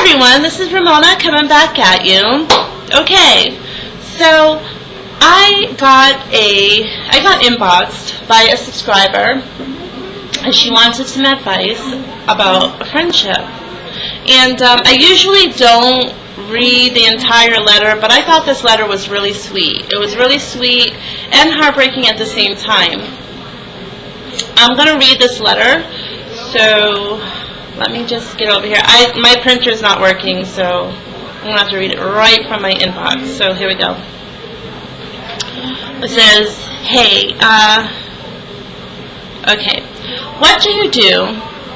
everyone, this is Ramona coming back at you. Okay, so I got inboxed by a subscriber, and she wanted some advice about a friendship. And I usually don't read the entire letter, but I thought this letter was really sweet. It was really sweet and heartbreaking at the same time. I'm going to read this letter, so let me just get over here. My printer's not working, so I'm going to have to read it right from my inbox. So here we go. It says, hey, okay, what do you do?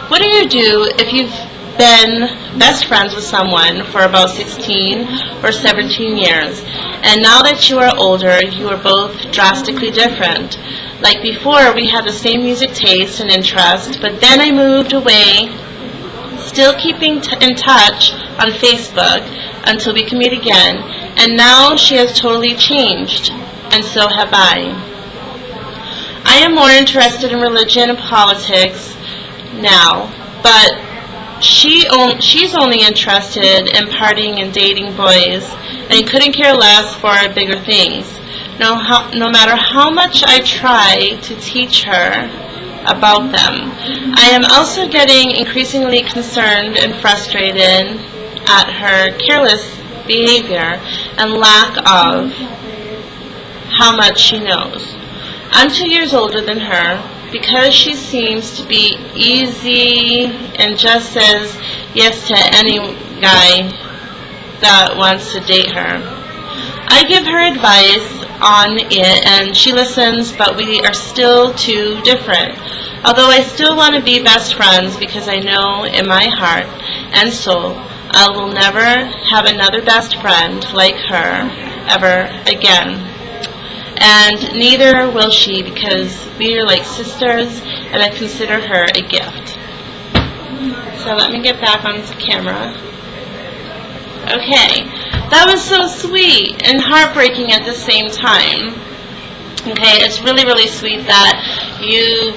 What do you do if you've been best friends with someone for about 16 or 17 years, and now that you are older, you are both drastically different? Like before, we had the same music taste and interest, but then I moved away, still keeping in touch on Facebook until we can meet again, and now she has totally changed, and so have I. I am more interested in religion and politics now, but she's only interested in partying and dating boys, and couldn't care less for bigger things. No matter how much I try to teach her about them, I am also getting increasingly concerned and frustrated at her careless behavior and lack of how much she knows. I'm 2 years older than her. Because she seems to be easy and just says yes to any guy that wants to date her. I give her advice on it and she listens, but we are still too different. Although I still want to be best friends because I know in my heart and soul I will never have another best friend like her ever again. And neither will she, because we are like sisters, and I consider her a gift. So let me get back onto camera. Okay, that was so sweet and heartbreaking at the same time. Okay, it's really, really sweet that you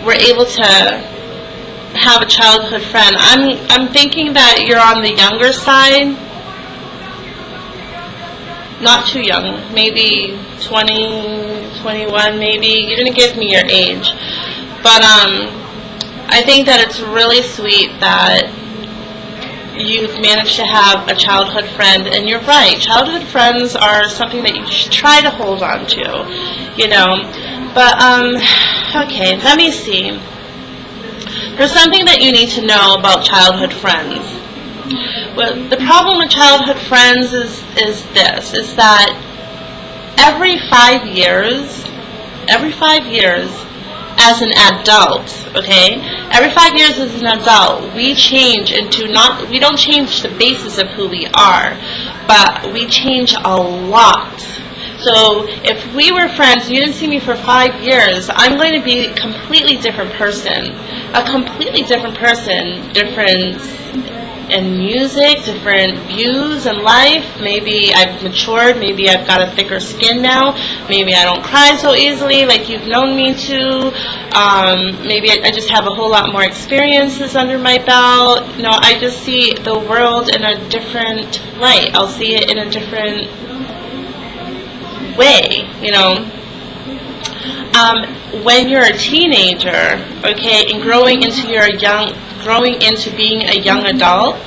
were able to have a childhood friend. I'm thinking that you're on the younger side. Not too young, maybe 20, 21 maybe. You didn't give me your age. But I think that it's really sweet that you've managed to have a childhood friend. And you're right, childhood friends are something that you should try to hold on to, you know. But, okay, let me see. There's something that you need to know about childhood friends. Well, the problem with childhood friends is that every 5 years, as an adult, okay, every 5 years as an adult, we change into we don't change the basis of who we are, but we change a lot. So if we were friends, you didn't see me for 5 years, I'm going to be a completely different person, different in music, different views in life. Maybe I've matured, maybe I've got a thicker skin now, maybe I don't cry so easily like you've known me to, maybe I just have a whole lot more experiences under my belt. You know, I just see the world in a different light. I'll see it in a different way, you know. When you're a teenager, okay, and growing into being a young adult,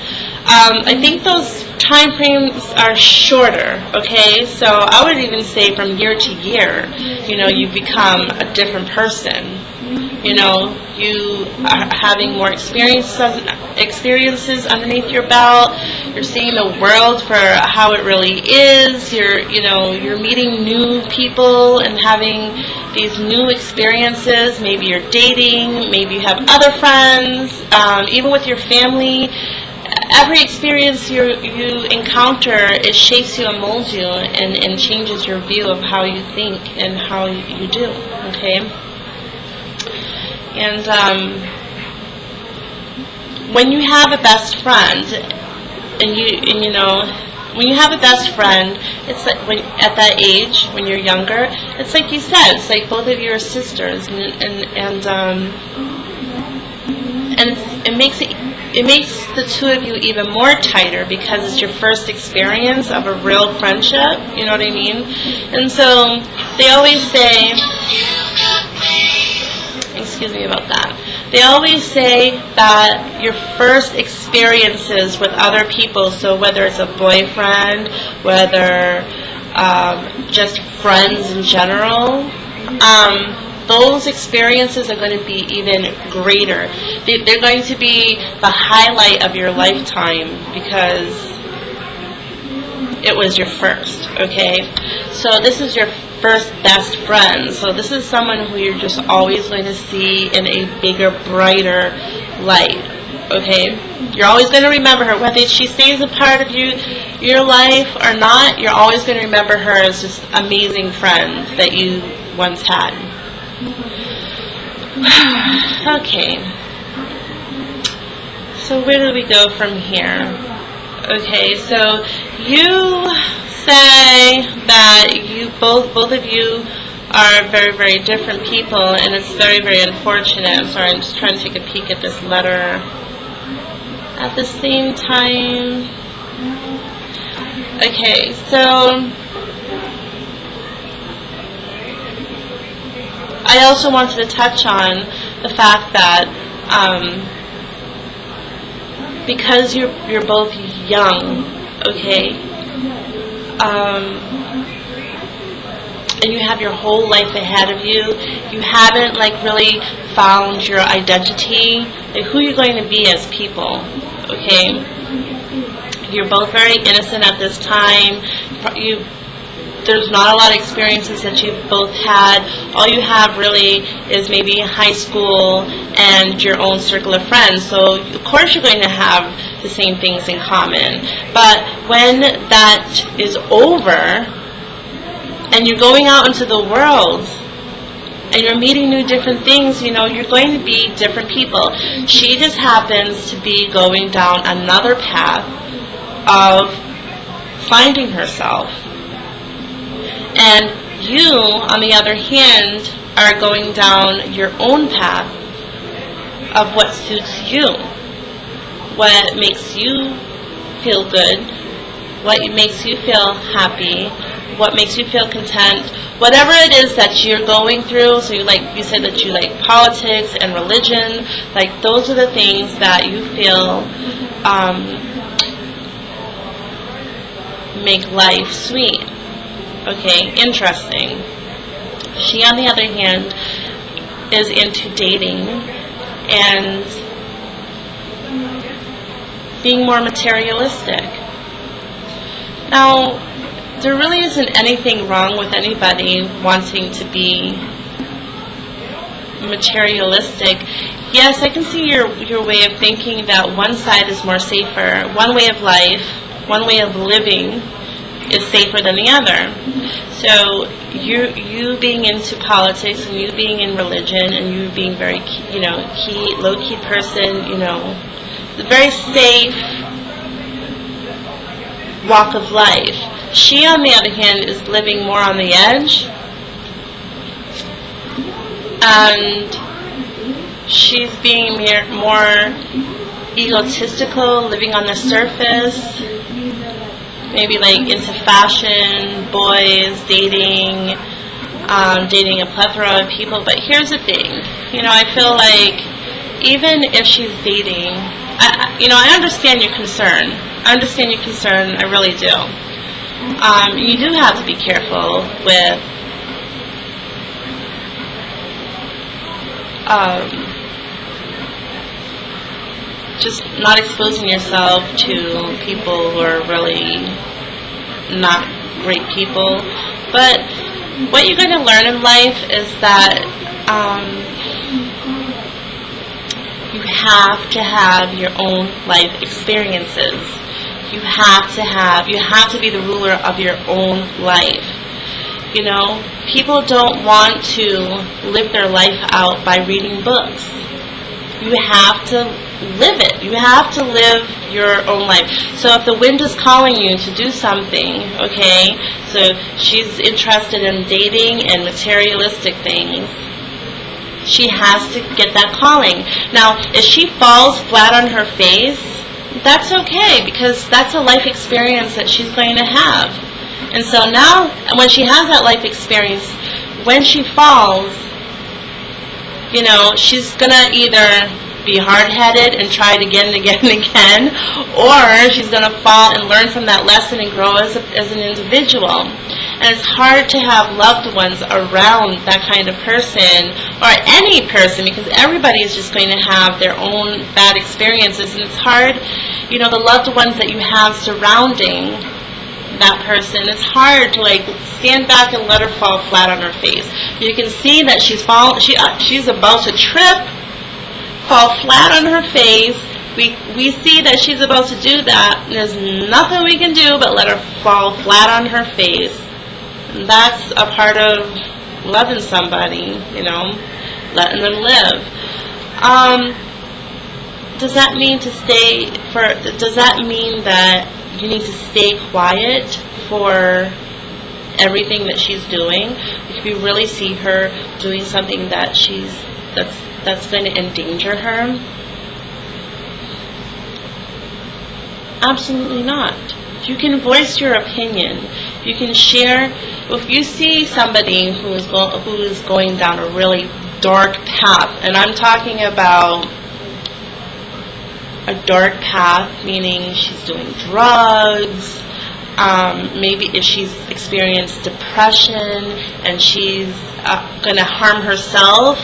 I think those time frames are shorter, okay? So I would even say from year to year, you know, you become a different person. You know, you are having more experiences underneath your belt. You're seeing the world for how it really is. You're meeting new people and having these new experiences. Maybe you're dating, maybe you have other friends, even with your family. Every experience you encounter, it shapes you and molds you and changes your view of how you think and how you do, okay? And when you have a best friend, when you have a best friend, it's like at that age, when you're younger, it's like you said, it's like both of you are sisters, and it makes it it makes the two of you even more tighter because it's your first experience of a real friendship, you know what I mean? And so they always say, excuse me about that, they always say that your first experiences with other people, so whether it's a boyfriend, whether just friends in general, those experiences are going to be even greater. They're going to be the highlight of your lifetime because it was your first, okay? So this is your first best friend. So this is someone who you're just always going to see in a bigger, brighter light, okay? You're always going to remember her. Whether she stays a part of your life or not, you're always going to remember her as just amazing friend that you once had. Okay, so where do we go from here? Okay, so you say that you both of you are very, very different people, and it's very, very unfortunate. I'm sorry, I'm just trying to take a peek at this letter. At the same time, okay, so I also wanted to touch on the fact that because you're both young, okay, and you have your whole life ahead of you, you haven't like really found your identity, like who you're going to be as people, okay? You're both very innocent at this time. There's not a lot of experiences that you've both had. All you have really is maybe high school and your own circle of friends. So of course you're going to have the same things in common. But when that is over and you're going out into the world and you're meeting new different things, you know, you're going to be different people. She just happens to be going down another path of finding herself. And you, on the other hand, are going down your own path of what suits you, what makes you feel good, what makes you feel happy, what makes you feel content, whatever it is that you're going through. So you said that you like politics and religion, like those are the things that you feel make life sweet. Okay, interesting. She, on the other hand, is into dating and being more materialistic. Now, there really isn't anything wrong with anybody wanting to be materialistic. Yes, I can see your way of thinking that one side is more safer. One way of life, one way of living is safer than the other. So you being into politics and you being in religion and you being very, low-key person, very safe walk of life. She, on the other hand, is living more on the edge, and she's being more egotistical, living on the surface, maybe like into fashion, boys, dating a plethora of people. But here's the thing, I feel like even if she's dating, I understand your concern. I really do. You do have to be careful with just not exposing yourself to people who are really not great people. But what you're going to learn in life is that you have to have your own life experiences. You have to be the ruler of your own life. People don't want to live their life out by reading books. You have to live it. You have to live your own life. So if the wind is calling you to do something, okay, so she's interested in dating and materialistic things, She has to get that calling. Now, if she falls flat on her face, that's okay, because that's a life experience that she's going to have. And so now, when she has that life experience, when she falls, she's going to either be hard-headed and try it again and again and again, or she's going to fall and learn from that lesson and grow as an individual. And it's hard to have loved ones around that kind of person, or any person, because everybody is just going to have their own bad experiences, and it's hard, the loved ones that you have surrounding that person, it's hard to stand back and let her fall flat on her face. You can see that she's about to trip, fall flat on her face. We see that she's about to do that, and there's nothing we can do but let her fall flat on her face. And that's a part of loving somebody, letting them live. Does that mean that you need to stay quiet for everything that she's doing? If you really see her doing something that's going to endanger her? Absolutely not. You can voice your opinion. You can share. If you see somebody who is going down a really dark path, and I'm talking about a dark path, meaning she's doing drugs, maybe if she's experienced depression and she's going to harm herself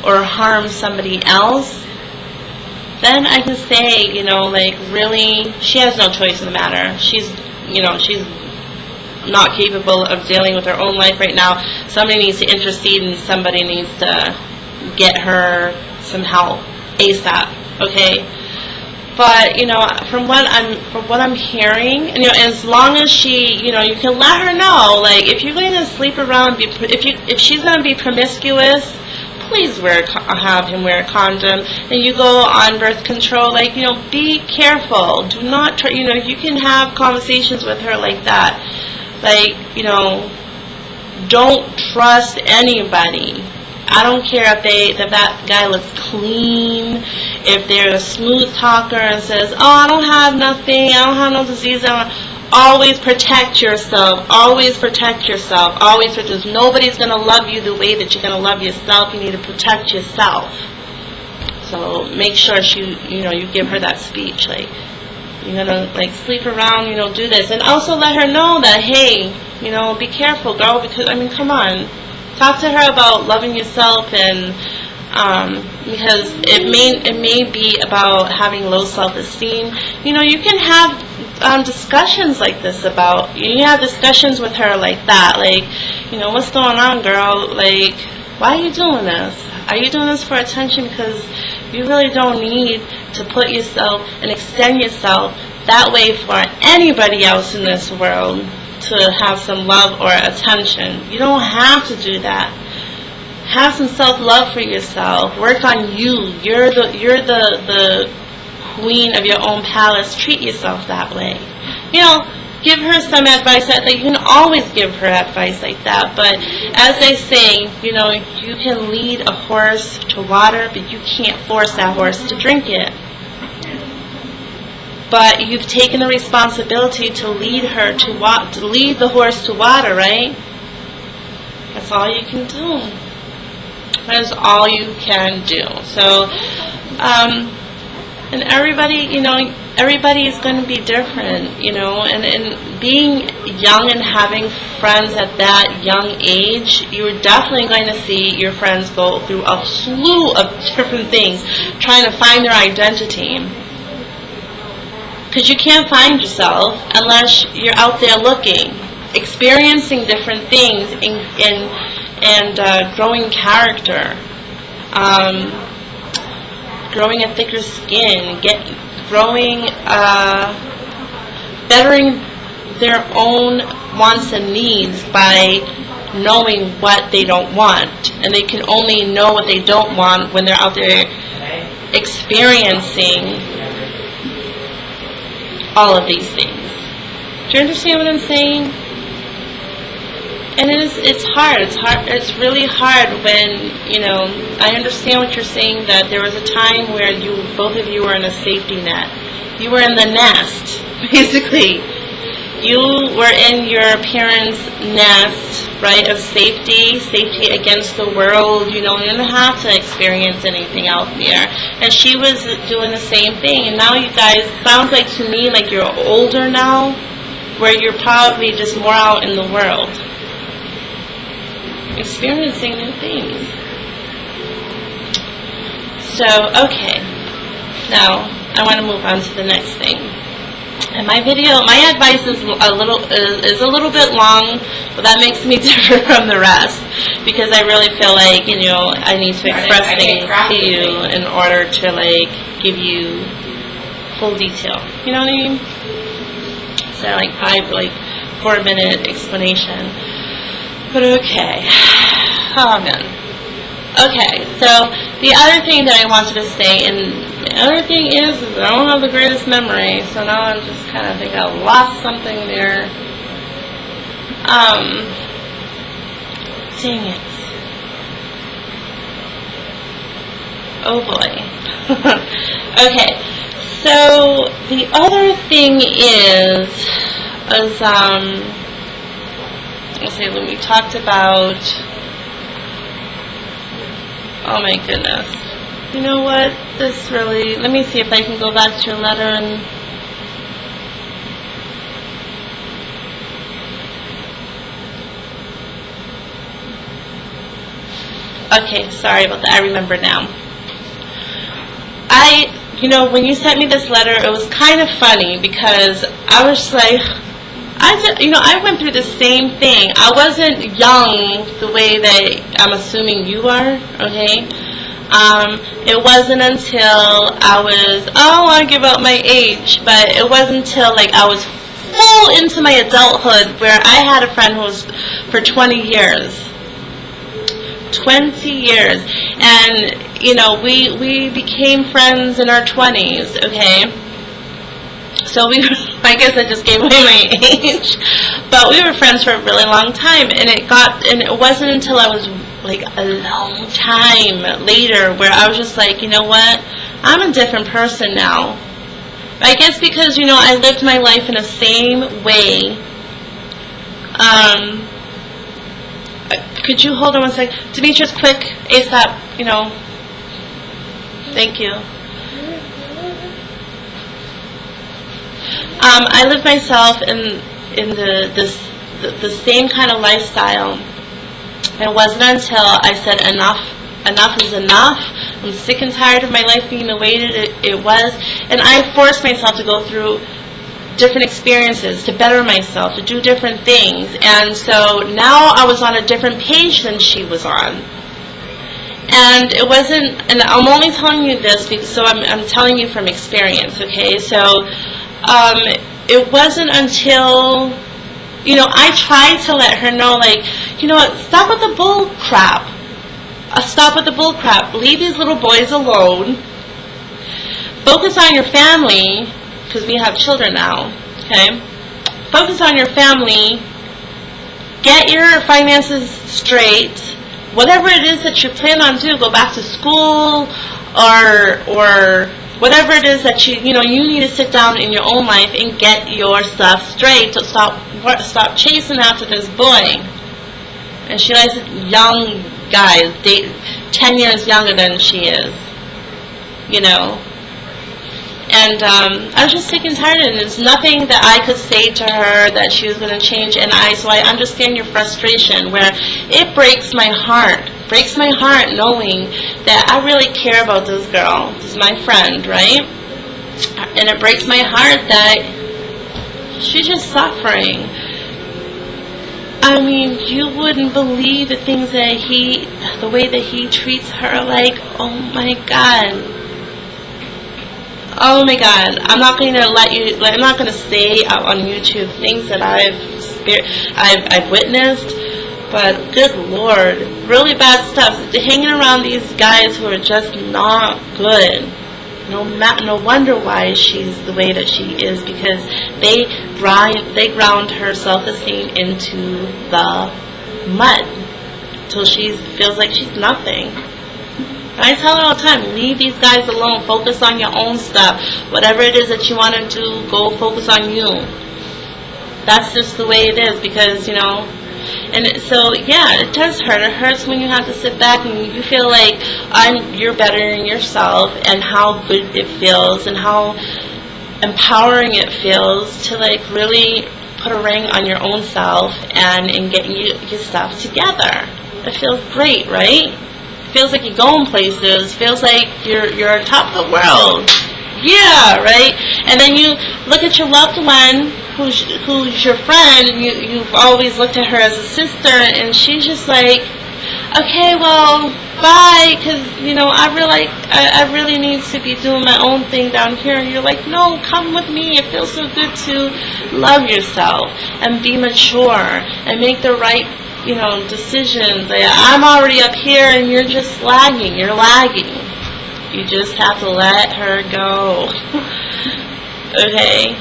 or harm somebody else, then I can say, really, she has no choice in the matter. She's not capable of dealing with her own life right now. Somebody needs to intercede, and somebody needs to get her some help ASAP. Okay. But from what I'm hearing, as long as she, you can let her know, if you're going to sleep around, if she's going to be promiscuous, please have him wear a condom. And you go on birth control, be careful. Do not try. You can have conversations with her like that. Don't trust anybody. I don't care if that guy looks clean, if they're a smooth talker and says, oh, I don't have nothing, I don't have no disease. Always protect yourself. Always protect yourself. Always, because nobody's going to love you the way that you're going to love yourself. You need to protect yourself. So make sure you give her that speech. You're going to sleep around, do this. And also let her know that, hey, be careful, girl, because, come on. Talk to her about loving yourself, and because it may be about having low self-esteem. You can have discussions like this about, you have discussions with her like that, what's going on, girl? Why are you doing this? Are you doing this for attention? Because you really don't need to put yourself and extend yourself that way for anybody else in this world to have some love or attention. You don't have to do that. Have some self-love for yourself. Work on you. You're the queen of your own palace. Treat yourself that way. Give her some advice that you can always give her advice like that. But as they say, you can lead a horse to water, but you can't force that horse to drink it. But you've taken the responsibility to lead her to lead the horse to water, right? That's all you can do. That is all you can do. So, and everybody, everybody is going to be different, and being young and having friends at that young age, you're definitely going to see your friends go through a slew of different things, trying to find their identity. Because you can't find yourself unless you're out there looking, experiencing different things, and growing character, growing a thicker skin, bettering their own wants and needs by knowing what they don't want. And they can only know what they don't want when they're out there experiencing all of these things. Do you understand what I'm saying? And it's hard. It's really hard when, I understand what you're saying, that there was a time where both of you were in a safety net. You were in the nest, basically. You were in your parents' nest, right, of safety against the world. You didn't have to experience anything out there. And she was doing the same thing. And now you guys, sounds like to me like you're older now, where you're probably just more out in the world, experiencing new things. So, okay. Now, I want to move on to the next thing. And my advice is a little bit long, but that makes me different from the rest, because I really feel like, I need to express things to you in order to, give you full detail. You know what I mean? So, 4-minute explanation. But okay. Oh, man. Okay, so the other thing that I wanted to say, and the other thing is I don't have the greatest memory, so now I'm just kind of think I lost something there. Dang it. Oh boy. Okay, so the other thing is let's see, when we talked about, oh my goodness. You know what? Let me see if I can go back to your letter and... Okay, sorry about that. I remember now. When you sent me this letter, it was kind of funny because I was like... I went through the same thing. I wasn't young the way that I'm assuming you are, okay? It wasn't until I was, I don't want to give out my age, but it wasn't until I was full into my adulthood where I had a friend who was for 20 years. 20 years. And, we became friends in our 20s, okay? So I guess I just gave away my age, but we were friends for a really long time, and it wasn't until I was a long time later where I was just like, you know what, I'm a different person now. I guess because, I lived my life in the same way. Could you hold on one second? Demetrius, quick, ASAP, thank you. I lived myself in the same kind of lifestyle. It wasn't until I said enough is enough. I'm sick and tired of my life being the way that it was, and I forced myself to go through different experiences to better myself, to do different things. And so now I was on a different page than she was on. And it wasn't, and I'm only telling you this because, so I'm telling you from experience, okay? So it wasn't until, I tried to let her know, stop with the bull crap. Stop with the bull crap. Leave these little boys alone. Focus on your family, because we have children now, okay? Focus on your family. Get your finances straight. Whatever it is that you plan on doing, go back to school or whatever it is that you need to sit down in your own life and get your stuff straight. To stop chasing after this boy. And she likes young guys, 10 years younger than she is, And I was just sick and tired, and there's nothing that I could say to her that she was going to change. And so I understand your frustration, where it breaks my heart knowing that I really care about this girl. This is my friend, right? And it breaks my heart that she's just suffering. I mean, you wouldn't believe the things that the way that he treats her. Oh my God. Oh my God. I'm not going to I'm not going to say out on YouTube things that I've witnessed, but good Lord, really bad stuff. Hanging around these guys who are just not good. No wonder why she's the way that she is, because they ground her self-esteem into the mud till she feels like she's nothing. And I tell her all the time, leave these guys alone. Focus on your own stuff. Whatever it is that you want to do, go focus on you. That's just the way it is, because, and so, yeah, it does hurt. It hurts when you have to sit back and you feel like you're better than yourself, and how good it feels and how empowering it feels to, like, really put a ring on your own self and get your stuff together. It feels great, right? Feels like you're going places. Feels like you're on top of the world. Yeah, right? And then you look at your loved one, who's your friend, and you've always looked at her as a sister, and she's just like, okay, well, bye, because, I really need to be doing my own thing down here. And you're like, no, come with me. It feels so good to love yourself and be mature and make the right decisions. I'm already up here and you're just lagging. You're lagging. You just have to let her go. Okay?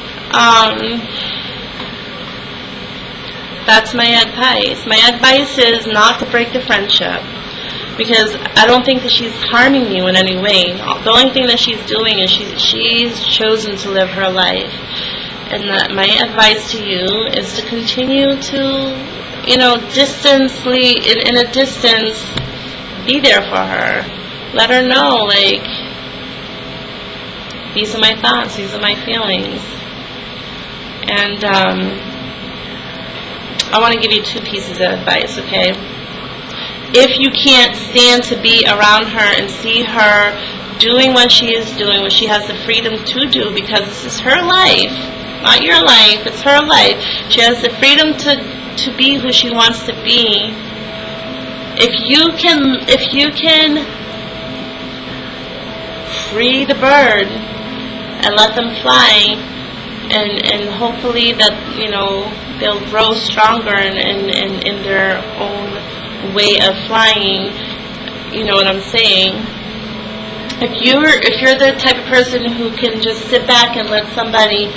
That's my advice. My advice is not to break the friendship, because I don't think that she's harming you in any way. The only thing that she's doing is she's chosen to live her life. And my advice to you is to continue to distantly, in a distance, be there for her. Let her know, like, these are my thoughts, these are my feelings. And I want to give you 2 pieces of advice, okay? If you can't stand to be around her and see her doing what she is doing, what she has the freedom to do, because this is her life, not your life, it's her life. She has the freedom to be who she wants to be. If you can free the bird and let them fly, and hopefully that they'll grow stronger in their own way of flying. You know what I'm saying? If you're the type of person who can just sit back and let somebody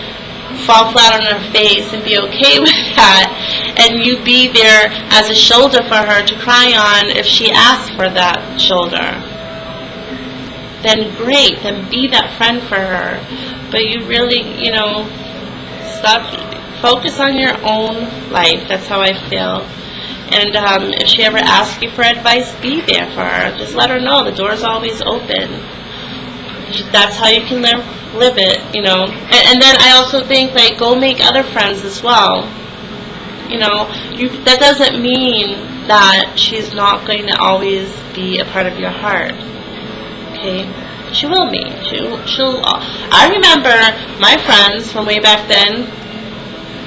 fall flat on her face and be okay with that, and you be there as a shoulder for her to cry on if she asks for that shoulder, then great, then be that friend for her. But you really, focus on your own life. That's how I feel. And if she ever asks you for advice, be there for her. Just let her know the door's always open. That's how you can live it, And then I also think, like, go make other friends as well. That doesn't mean that she's not going to always be a part of your heart. Okay? She will be. She'll. I remember my friends from way back then.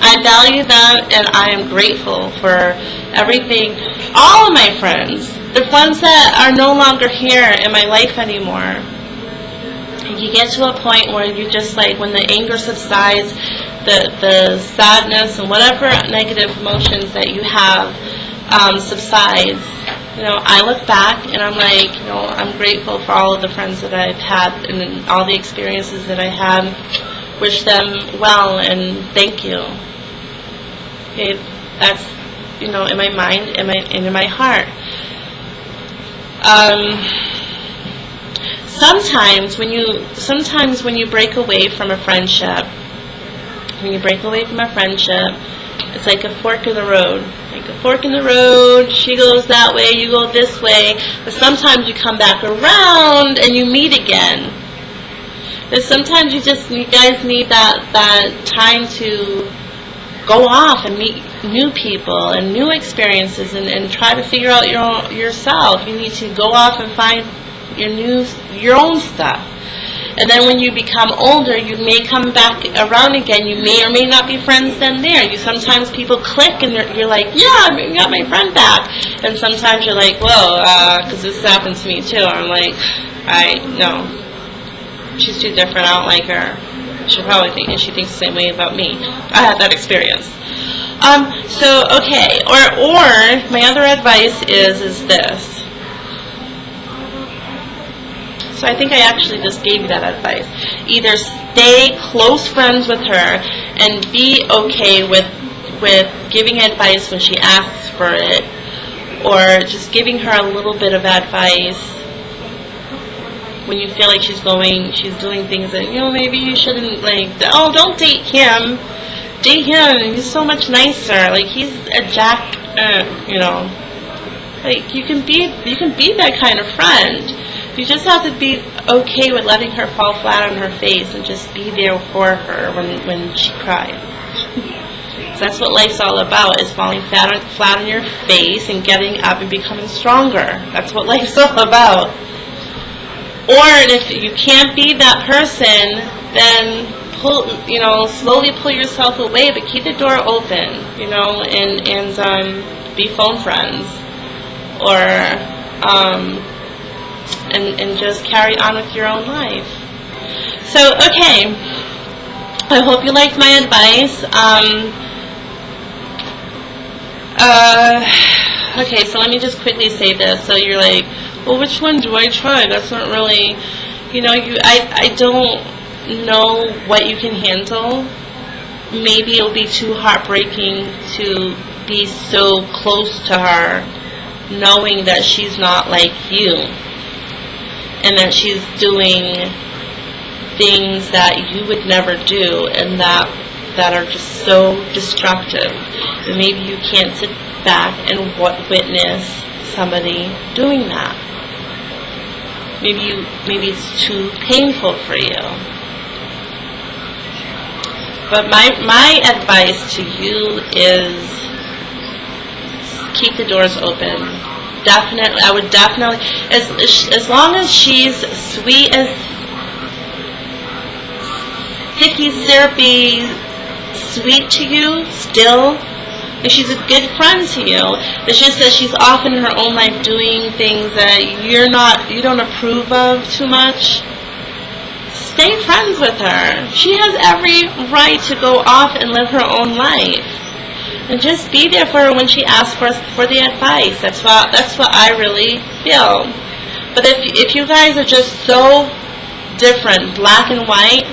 I value them, and I am grateful for everything. All of my friends, the ones that are no longer here in my life anymore. You get to a point where you just, like, when the anger subsides, the sadness and whatever negative emotions that you have subsides. I look back and I'm like, I'm grateful for all of the friends that I've had and all the experiences that I had. Wish them well and thank you. Okay, that's in my mind and in my heart. Sometimes when you break away from a friendship, it's like a fork in the road. Like a fork in the road, she goes that way, you go this way, but sometimes you come back around and you meet again. But sometimes you guys need that time to go off and meet new people and new experiences and try to figure out yourself. You need to go off and find your own stuff. And then when you become older, you may come back around again. You may or may not be friends then there. Sometimes people click and you're like, yeah, I got my friend back. And sometimes you're like, whoa, because this happened to me too. I'm like, no. She's too different. I don't like her. She'll probably think, and she thinks the same way about me. I had that experience. So, okay. Or my other advice is this. So I think I actually just gave you that advice. Either stay close friends with her and be okay with giving advice when she asks for it, or just giving her a little bit of advice when you feel like she's doing things that, maybe you shouldn't, like, oh, don't date him. Date him. He's so much nicer. Like, he's a jack, Like, you can be that kind of friend. You just have to be okay with letting her fall flat on her face and just be there for her when she cries. So that's what life's all about, is falling flat on your face and getting up and becoming stronger. That's what life's all about. Or if you can't be that person, then slowly pull yourself away, but keep the door open, and be phone friends, or and just carry on with your own life. So, okay, I hope you liked my advice. Okay, so let me just quickly say this. So you're like, well, which one do I try? That's not really, I don't know what you can handle. Maybe it'll be too heartbreaking to be so close to her, knowing that she's not like you, and that she's doing things that you would never do, and that are just so destructive. And maybe you can't sit back and witness somebody doing that. Maybe it's too painful for you. But my advice to you is keep the doors open. Definitely, I would definitely, as long as she's sweet as sticky, syrupy, sweet to you still, if she's a good friend to you, it's just that she's off in her own life doing things that you don't approve of too much, stay friends with her. She has every right to go off and live her own life. And just be there for her when she asks for the advice. That's what I really feel. But if you guys are just so different, black and white,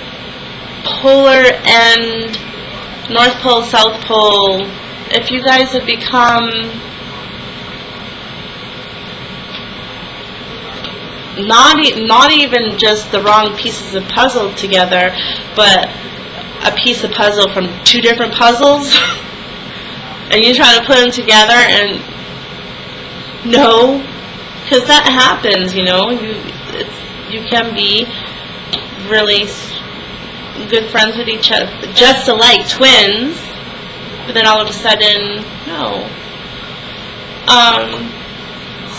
polar and North Pole, South Pole, if you guys have become not even just the wrong pieces of puzzle together, but a piece of puzzle from two different puzzles, and you try to put them together, and no, because that happens, you can be really good friends with each other, just like twins, but then all of a sudden, no.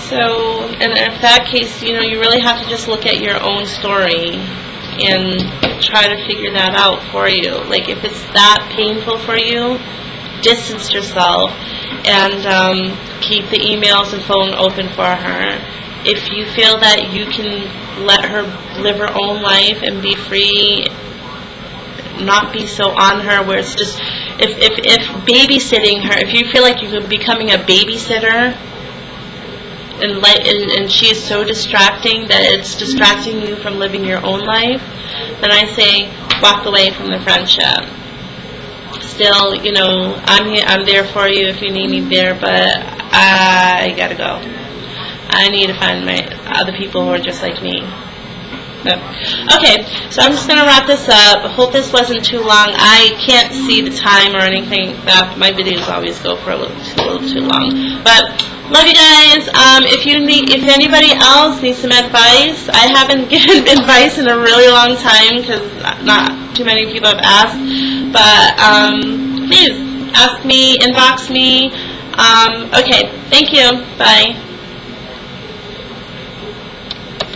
So, and in that case, you really have to just look at your own story and try to figure that out for you. Like, if it's that painful for you, distance yourself and keep the emails and phone open for her. If you feel that you can let her live her own life and be free, not be so on her where it's just, if babysitting her, if you feel like you're becoming a babysitter and she is so distracting that it's distracting you from living your own life, then I say walk away from the friendship. Still, I'm there for you if you need me there, but I gotta go. I need to find my other people who are just like me. Okay, so I'm just going to wrap this up. I hope this wasn't too long. I can't see the time or anything. My videos always go for a little too long. But love you guys. If anybody else needs some advice, I haven't given advice in a really long time because not too many people have asked. But please ask me, inbox me. Okay, thank you. Bye.